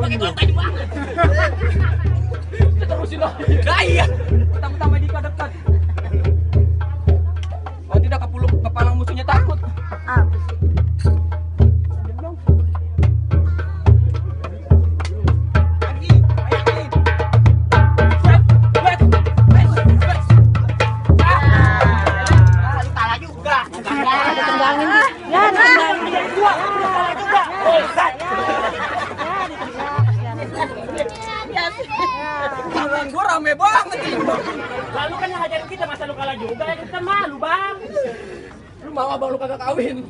pakai kontak Bang. Terusin loh. Lah iya. Pertama-tama di dekat. Oh tidak kepala musuhnya takut. Tangan gua rame banget. Lalu kan yang ngajarin kita masa lu kalah juga, ya kita malu bang. Lu mau abang lu kagak kawin.